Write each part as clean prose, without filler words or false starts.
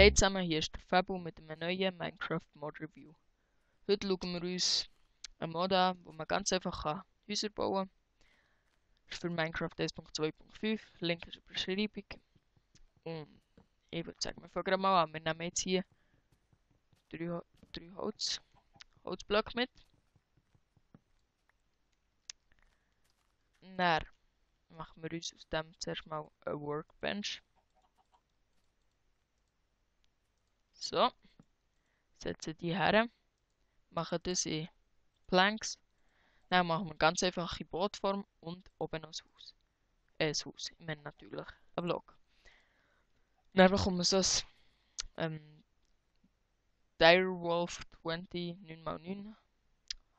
Hey zusammen, hier ist der Fabu mit einem neuen Minecraft Mod Review. Heute schauen wir uns einen Mod an, wo man ganz einfach Häuser bauen kann. Das ist für Minecraft 1.2.5, Link ist in der Beschreibung. Und ich würde sagen, wir fangen gerade mal an. Wir nehmen jetzt hier drei Holzblöcke mit. Dann machen wir uns aus dem zuerst mal eine Workbench. So, setzen die her, machen das in Planks. Dann machen wir ganz einfache Bootform und oben noch ein Haus. Ich meine natürlich ein Block. Dann bekommen wir so ein Direwolf 20 9x9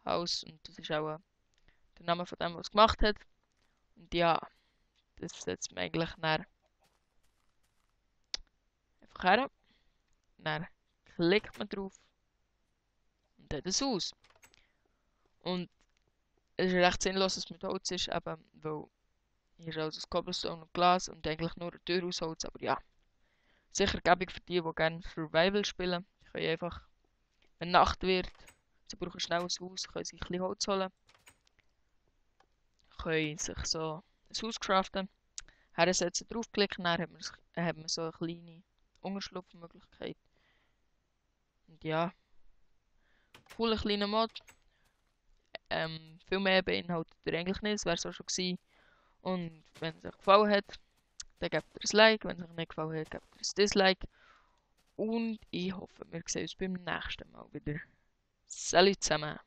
Haus. Und das ist auch der Name von dem, was es gemacht hat. Und ja, das setzt man eigentlich dann einfach her. Dann klickt man drauf und hat ein Haus. Und es ist recht sinnlos, dass es mit Holz ist, eben, weil hier ist alles aus Cobblestone und Glas und eigentlich nur eine Tür aus Holz. Aber ja, sicher gäbig für die gerne Survival spielen. Die können einfach, wenn Nacht wird, sie brauchen schnell ein Haus, können sich ein bisschen Holz holen, können sich so ein Haus craften, hersetzen, draufklicken, dann hat man so eine kleine Unterschlupfmöglichkeit. Und ja, cooler kleiner Mod. Viel mehr beinhaltet er eigentlich nicht, das wäre es auch schon gewesen. Und wenn es euch gefallen hat, dann gebt ihr ein Like, wenn es euch nicht gefallen hat, gebt ihr ein Dislike. Und ich hoffe, wir sehen uns beim nächsten Mal wieder. Salut zusammen!